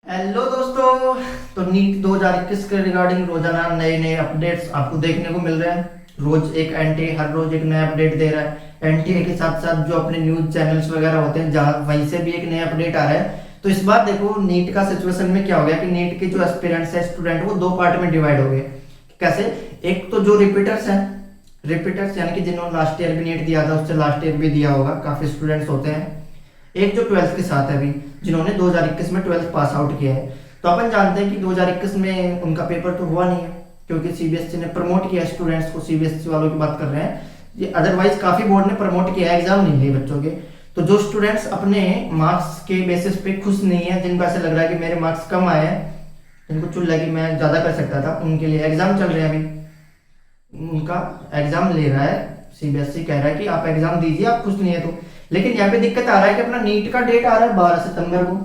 Hello दोस्तों। तो NEET 2021 के रिगार्डिंग रोजाना नए नए अपडेट्स आपको देखने को मिल रहे हैं। रोज एक एनटीए हर रोज एक नया अपडेट दे रहा है। एनटीए के साथ साथ जो अपने न्यूज चैनल्स वगैरह होते हैं जहाँ वहीं से भी एक नया अपडेट आ रहा है। तो इस बार देखो नीट का सिचुएशन में क्या हो गया कि नीट के जो एस्पिरेंट्स है स्टूडेंट वो दो पार्ट में डिवाइड हो गए। कैसे? एक तो जो रिपीटर्स हैं, रिपीटर्स यानी कि जिन्होंने लास्ट ईयर भी नीट दिया था उससे लास्ट ईयर भी दिया होगा, काफी स्टूडेंट्स होते हैं। एक जो ट्वेल्थ के साथ है अभी, जिन्होंने 2021 में ट्वेल्थ पास आउट किया है। तो अपन जानते हैं कि 2021 में उनका पेपर तो हुआ नहीं है क्योंकि सीबीएसई ने प्रमोट किया स्टूडेंट्स को। सीबीएसई वालों की बात कर रहे हैं, ये अदरवाइज काफी बोर्ड ने प्रमोट किया है, एग्जाम नहीं लिए बच्चों के। तो जो स्टूडेंट्स अपने मार्क्स के बेसिस पे खुश नहीं है, जिनको ऐसा लग रहा है कि मेरे मार्क्स कम आए हैं, जिनको चुन लगी मैं ज्यादा कर सकता था, उनके लिए एग्जाम चल रहे हैं अभी। उनका एग्जाम ले रहा है सीबीएसई, कह रहा है कि आप एग्जाम दीजिए, आप खुश नहीं है तो। लेकिन यहाँ पे दिक्कत आ रहा है कि अपना नीट का डेट आ रहा है 12 सितंबर को,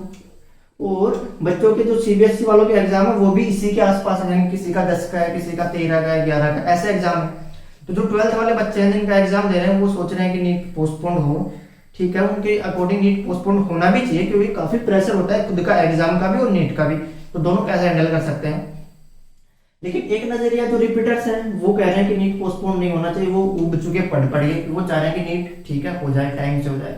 और बच्चों के जो सीबीएसई वालों के एग्जाम है वो भी इसी के आसपास है। किसी का 10 का है, किसी का 13 का है, 11 का, ऐसे एग्जाम है। तो जो ट्वेल्थ वाले बच्चे हैं जिनका एग्जाम दे रहे हैं वो सोच रहे हैं कि नीट पोस्टपोन हो। ठीक है, उनके अकॉर्डिंग नीट पोस्टपोन होना भी चाहिए क्योंकि काफी प्रेशर होता है खुद का एग्जाम का भी और नीट का भी। तो दोनों कैसे हैंडल कर सकते हैं। लेकिन एक नजरिया जो रिपीटर्स हैं वो कह रहे हैं कि नीट पोस्टपोन नहीं होना चाहिए, वो उब चुके पढ़ पढ़िए, वो चाह रहे हैं कि नीट ठीक है हो जाए, टाइम से हो जाए।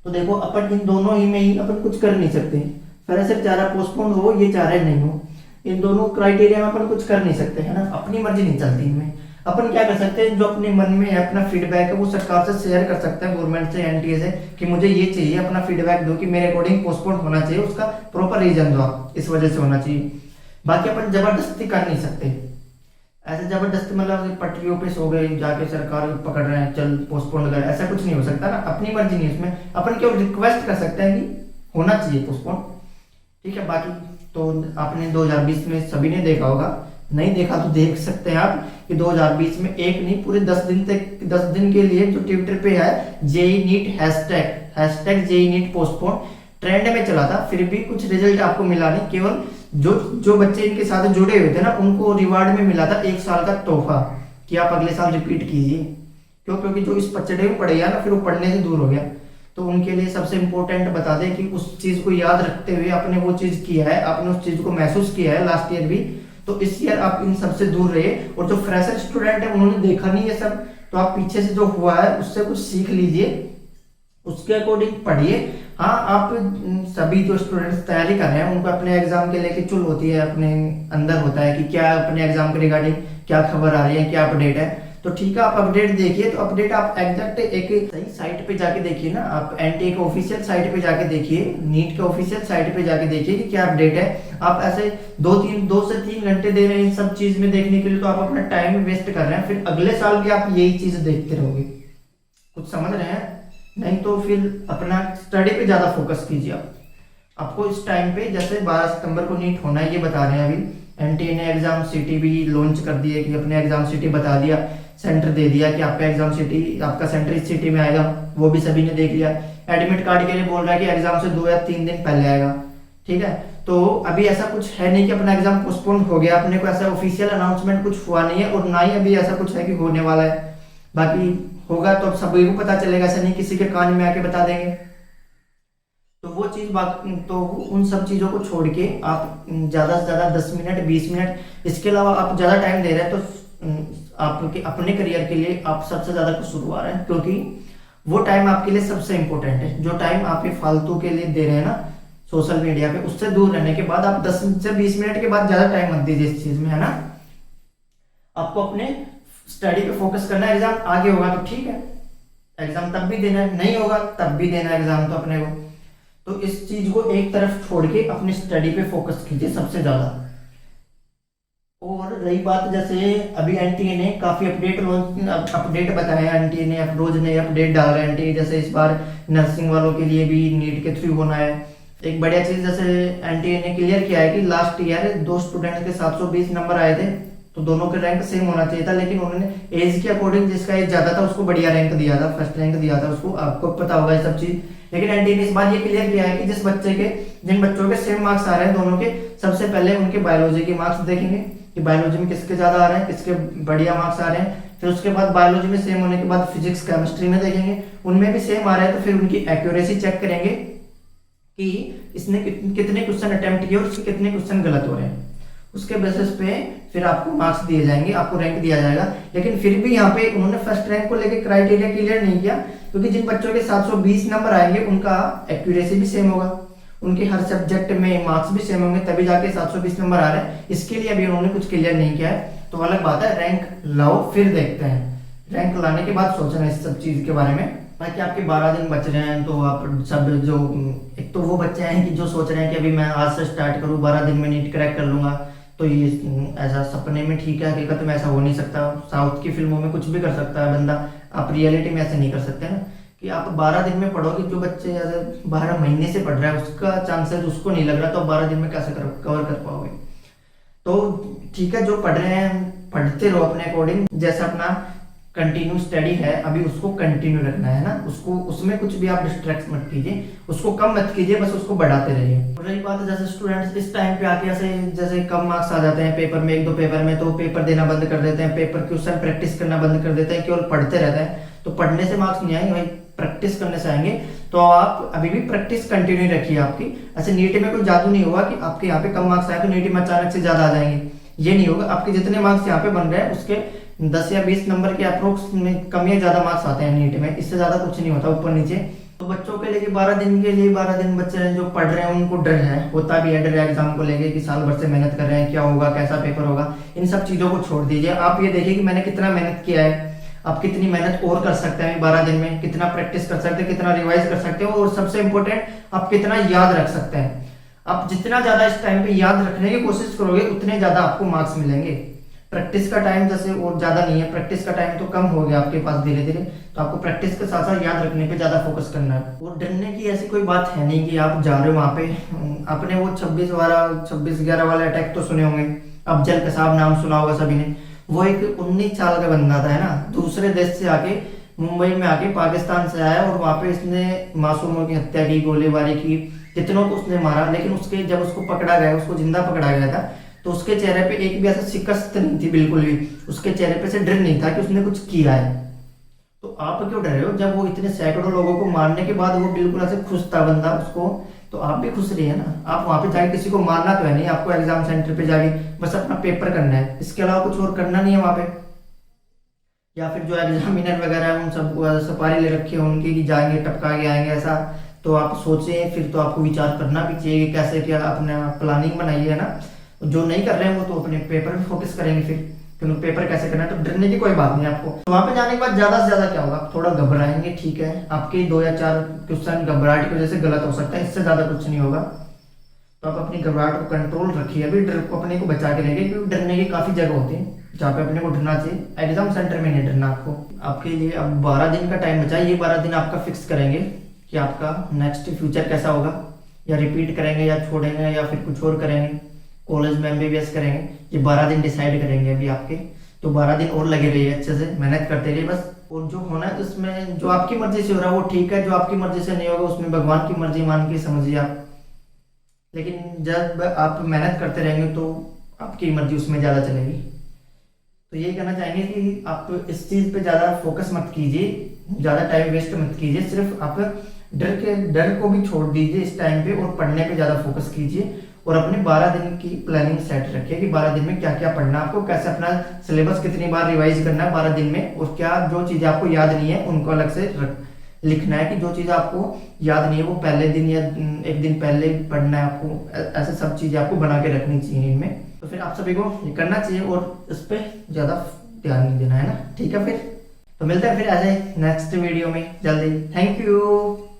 तो देखो अपन इन दोनों ही में ही अपन कुछ कर नहीं सकते। फ्रेशर चाह रहा पोस्टपोन हो, ये चाह रहे नहीं हो। इन दोनों क्राइटेरिया में अपन कुछ कर नहीं सकते है ना, अपनी मर्जी नहीं चलती इनमें। अपन क्या कर सकते हैं, जो अपने मन में है अपना फीडबैक है वो सरकार से शेयर कर सकते हैं, गवर्नमेंट से, एनटीए से, कि मुझे ये चाहिए, अपना फीडबैक दो कि मेरे अकॉर्डिंग पोस्टपोन होना चाहिए, उसका प्रॉपर रीजन दो आप, इस वजह से होना चाहिए। बाकी अपन जबरदस्ती कर नहीं सकते। ऐसे जबरदस्ती मतलब पटरियों पे सो गए जाके सरकार पकड़ रहे हैं चल पोस्टपोन कर, ऐसा कुछ नहीं हो सकता ना, अपनी मर्जी नहीं उसमें। अपन केवल रिक्वेस्ट कर सकते हैं कि होना चाहिए पोस्टपोन। ठीक है, बाकी तो आपने 2020 में सभी ने देखा होगा, नहीं देखा तो देख सकते हैं आप कि 2020 में एक नहीं पूरे 10 दिन तक, 10 दिन के लिए जो ट्विटर पे है JEE NEET hashtag JEE NEET postpone trend में चला था, फिर भी कुछ रिजल्ट आपको मिला नहीं। केवल जो जो बच्चे इनके साथ जुड़े हुए थे ना उनको रिवार्ड में मिला था 1 साल का तोहफा कि आप अगले साल रिपीट कीजिए। क्यों? क्योंकि जो इस पचड़े में पड़ गया ना फिर वो पढ़ने से दूर हो गया। तो उनके लिए सबसे इंपॉर्टेंट बता दें कि उस चीज को याद रखते हुए आपने वो चीज किया है, आपने उस चीज को महसूस किया है लास्ट ईयर भी, तो इस ईयर आप इन सबसे दूर रहिए। और जो फ्रेशर स्टूडेंट है उन्होंने देखा नहीं है सब, तो आप पीछे से जो हुआ है उससे कुछ सीख लीजिए, उसके अकॉर्डिंग पढ़िए। हाँ, आप सभी जो स्टूडेंट्स तैयारी कर रहे हैं उनको अपने एग्जाम के लेके चुल होती है, अपने अंदर होता है कि क्या अपने एग्जाम के रिगार्डिंग क्या खबर आ रही है, क्या अपडेट है। तो ठीक है, आप अपडेट देखिए। तो अपडेट आप एग्जैक्ट एक सही साइट पे जाके देखिए ना, आप एनटीए के ऑफिशियल साइट पे जाके देखिए, नीट के ऑफिशियल साइट पे जाके देखिए कि क्या अपडेट है। आप ऐसे 2 से 3 घंटे दे रहे हैं इन सब चीज में देखने के लिए, तो आप अपना टाइम वेस्ट कर रहे हैं। फिर अगले साल भी आप यही चीज देखते रहोगे। कुछ समझ रहे हैं? नहीं तो फिर अपना स्टडी पे ज्यादा फोकस कीजिए आप। आपको इस टाइम पे जैसे 12 सितंबर को नीट होना है ये बता रहे हैं अभी, एनटीए ने एग्जाम सिटी भी लॉन्च कर दी है कि अपने एग्जाम सिटी बता दिया, सेंटर दे दिया कि आपका एग्जाम सिटी, आपका सेंटर इस सिटी में आएगा, वो भी सभी ने देख लिया। एडमिट कार्ड के लिए बोल रहा है कि एग्जाम से 2 या 3 दिन पहले आएगा। ठीक है, तो अभी ऐसा कुछ है नहीं कि अपना एग्जाम पोस्टपोन हो गया, अपने को ऐसा ऑफिशियल अनाउंसमेंट कुछ हुआ नहीं है, और ना ही अभी ऐसा कुछ है कि होने वाला है। बाकी होगा तो अब सभी को पता चलेगा, ऐसा नहीं किसी के कान में आके बता देंगे। तो वो चीज बात, तो उन सब चीजों को छोड़ के आप ज्यादा से ज्यादा 10 मिनट 20 मिनट, इसके अलावा आप ज्यादा टाइम दे रहे हैं तो आपके अपने करियर के लिए आप सबसे ज्यादा कुछ शुरू रहे हैं, क्योंकि वो टाइम आपके लिए सबसे इंपॉर्टेंट है। जो टाइम आप ये फालतू के लिए दे रहे हैं ना सोशल मीडिया पे, उससे दूर रहने के बाद आप 10 से 20 मिनट के बाद ज्यादा टाइम मत दीजिए इस चीज में, है ना। आपको अपने स्टडी पे फोकस करना है। एग्जाम आगे होगा तो ठीक है, एग्जाम तब भी देना है, नहीं होगा तब भी देना है एग्जाम तो अपने को। तो इस चीज को एक तरफ छोड़ के अपनी स्टडी पे फोकस कीजिए सबसे ज्यादा। और रही बात, जैसे अभी एनटीए ने काफी अपडेट बताया, एनटीए ने रोज नए अपडेट डाल रहे हैं एनटीए। जैसे इस बार नर्सिंग वालों के लिए भी नीट के थ्रू होना है। एक बढ़िया चीज जैसे एनटीए ने क्लियर किया है कि लास्ट ईयर 2 स्टूडेंट के 720 नंबर आए थे, तो दोनों के रैंक सेम होना चाहिए था, लेकिन उन्होंने एज के अकॉर्डिंग जिसका एज ज्यादा था उसको बढ़िया रैंक दिया था, फर्स्ट रैंक दिया था उसको। आपको पता होगा ये सब चीज। लेकिन एनटीए ने इस बार ये क्लियर किया है कि जिन बच्चों के सेम मार्क्स आ रहे हैं दोनों के, सबसे पहले उनके बायोलॉजी के मार्क्स देखेंगे कि बायोलॉजी में किसके ज्यादा आ रहे हैं, किसके बढ़िया मार्क्स आ रहे हैं। फिर उसके बाद बायोलॉजी में सेम होने के बाद फिजिक्स केमिस्ट्री में देखेंगे, उनमें भी सेम आ रहे हैं, तो फिर उनकी एक्यूरेसी चेक करेंगे कि इसने कितने क्वेश्चन अटेम्प्ट किए और उसके कितने क्वेश्चन गलत हो रहे हैं। उसके बेसिस पे फिर आपको मार्क्स दिए जाएंगे, आपको रैंक दिया जाएगा। लेकिन फिर भी यहाँ पे उन्होंने फर्स्ट रैंक को लेके क्राइटेरिया क्लियर नहीं किया, क्योंकि जिन बच्चों के 720 नंबर आएंगे उनका एक्यूरेसी भी सेम होगा, उनके हर सब्जेक्ट में मार्क्स भी सेम होंगे, तभी जाके 720 नंबर आ रहे हैं। इसके लिए अभी उन्होंने कुछ क्लियर नहीं किया है। तो अलग बात है, रैंक लाओ फिर देखते हैं, रैंक लाने के बाद सोचना इस सब चीज के बारे में। बाकी आपके 12 दिन बच रहे हैं, तो आप सब जो एक तो वो बच्चे हैं कि जो सोच रहे हैं कि अभी मैं आज से स्टार्ट करूँ, 12 दिन में नीट क्रैक कर लूंगा, तो ये ऐसा सपने में ठीक है, हकीकत में ऐसा हो नहीं सकता। साउथ की फिल्मों में कुछ भी कर सकता है बंदा, आप रियलिटी में ऐसे नहीं कर सकते ना कि आप 12 दिन में पढ़ोगे। जो बच्चे ऐसे 12 महीने से पढ़ रहा है उसका चांसेस उसको नहीं लग रहा, तो 12 दिन में कैसे कवर कर पाओगे। तो ठीक है, जो पढ़ रहे हैं पढ़ते रहो अपने अकॉर्डिंग, जैसा अपना कंटिन्यू स्टडी है अभी उसको कंटिन्यू रखना है ना, उसको उसमें कुछ भी आप डिस्ट्रैक्ट मत कीजिए, उसको कम मत कीजिए, बस उसको बढ़ाते रहिए। और रही बात है जैसे स्टूडेंट्स इस टाइम पे आके ऐसे जैसे कम मार्क्स आ जाते हैं पेपर में, 1-2 पेपर में, तो पेपर देना बंद कर देते हैं, पेपर क्वेश्चन प्रैक्टिस करना बंद कर देते हैं, केवल पढ़ते रहते हैं। तो पढ़ने से मार्क्स नहीं आएंगे भाई, प्रैक्टिस करने से आएंगे। तो आप अभी भी प्रैक्टिस कंटिन्यू रखिए आपकी। ऐसे नीट में कोई जादू नहीं होगा कि आपके यहाँ पे कम मार्क्स आए तो नीट में अचानक से ज्यादा आ जाएंगे, ये नहीं होगा। आपके जितने मार्क्स यहाँ पे बन रहे हैं उसके 10 या 20 नंबर के अप्रोक्स में कम या ज्यादा मार्क्स आते हैं नीट में, इससे ज्यादा कुछ नहीं होता ऊपर नीचे। तो बच्चों के लिए 12 दिन के लिए 12 दिन बच्चे जो पढ़ रहे हैं उनको डर है, होता भी है डर एग्जाम को लेके कि साल भर से मेहनत कर रहे हैं, क्या होगा, कैसा पेपर होगा। इन सब चीजों को छोड़ दीजिए। आप ये देखिए कि मैंने कितना मेहनत किया है, आप कितनी मेहनत और कर सकते हैं 12 दिन में, कितना प्रैक्टिस कर सकते हैं, कितना रिवाइज कर सकते हो, और सबसे इंपॉर्टेंट आप कितना याद रख सकते हैं। आप जितना ज्यादा इस टाइम पे याद रखने की कोशिश करोगे उतने ज्यादा आपको मार्क्स मिलेंगे। प्रैक्टिस का टाइम जैसे और ज्यादा नहीं है, प्रैक्टिस का टाइम तो कम हो गया आपके पास धीरे धीरे, तो आपको प्रैक्टिस के साथ साथ याद रखने पे ज्यादा फोकस करना है। और डरने की ऐसी कोई बात है नहीं कि आप जा रहे हो वहां पे। आपने वो 26-11 वाले अटैक तो सुने होंगे, अफजल कसाब नाम सुना होगा सभी ने। वो एक 19 साल का बंदा था, है ना, दूसरे देश से आके मुंबई में आके पाकिस्तान से आया और वहां पे इसने मासूमों की हत्या की, गोलीबारी की, जितनों को उसने मारा। लेकिन उसके जब उसको पकड़ा गया, उसको जिंदा पकड़ा गया था, तो उसके चेहरे पे एक भी ऐसा शिकस्त नहीं थी, बिल्कुल भी उसके चेहरे पे से डर नहीं था कि उसने कुछ किया है। तो आप क्यों डर रहे हो? जब वो इतने सैकड़ों लोगों को मारने के बाद वो बिल्कुल ऐसे खुश था बंदा उसको, तो आप भी खुश रहिए ना। आप वहां पे जाके किसी को मारना तो है नहीं, आपको एग्जाम सेंटर पे जाके बस अपना पेपर करना है, इसके अलावा कुछ और करना नहीं है वहां पे। या फिर जो एग्जामिनर वगैरह है उन सबको सफारी ले रखी है उनकी कि जाएंगे टपका के आएंगे, ऐसा तो आप सोचे फिर तो आपको विचार करना भी चाहिए कि कैसे क्या अपना प्लानिंग बनाइए, है ना। जो नहीं कर रहे हैं वो तो अपने पेपर पे फोकस करेंगे फिर क्योंकि पेपर कैसे करना है। तो डरने की कोई बात नहीं आपको। तो वहां पे जाने के बाद ज्यादा से ज्यादा क्या होगा, आप थोड़ा घबराएंगे, ठीक है, आपके 2 या 4 क्वेश्चन घबराहट की वजह से गलत हो सकता है, इससे ज्यादा कुछ नहीं होगा। तो आप अपनी घबराहट को कंट्रोल रखिए, अभी डर को अपने को बचा के रखिए, क्योंकि डरने की काफी जगह होती है जहाँ पे अपने को डरना चाहिए। एग्जाम सेंटर में नहीं डरना आपको। आपके लिए अब 12 दिन का टाइम बचा है, ये 12 दिन आपका फिक्स करेंगे कि आपका नेक्स्ट फ्यूचर कैसा होगा, या रिपीट करेंगे या छोड़ेंगे या फिर कुछ और करेंगे, कॉलेज में MBBS करेंगे, ये 12 दिन डिसाइड करेंगे अभी आपके। तो 12 दिन और लगे रहिए, अच्छे से मेहनत करते रहिए बस। और जो होना है उसमें जो आपकी मर्जी से हो रहा है वो ठीक है, जो आपकी मर्जी से नहीं होगा उसमें भगवान की मर्जी मान के समझिए आप। लेकिन जब आप मेहनत करते रहेंगे तो आपकी मर्जी उसमें ज्यादा चलेगी। तो यही कहना चाहेंगे कि आप इस चीज पे ज्यादा फोकस मत कीजिए, ज्यादा टाइम वेस्ट मत कीजिए, सिर्फ आप डर को भी छोड़ दीजिए इस टाइम पे और पढ़ने पे ज्यादा फोकस कीजिए। और अपने 12 दिन की प्लानिंग सेट रखिए कि 12 दिन में क्या क्या पढ़ना है आपको, कैसे अपना सिलेबस कितनी बार रिवाइज करना है 12 दिन में, और क्या जो चीजें आपको याद नहीं है उनको अलग से लिखना है कि जो चीजें आपको याद नहीं है वो पहले दिन या एक दिन पहले पढ़ना है आपको। ऐसे सब चीजें आपको बना के रखनी चाहिए इनमें। तो फिर आप सभी को ये करना चाहिए और इस पर ज्यादा ध्यान नहीं देना, है ना। ठीक है, फिर तो मिलते हैं फिर ऐसे नेक्स्ट वीडियो में जल्दी। Thank you.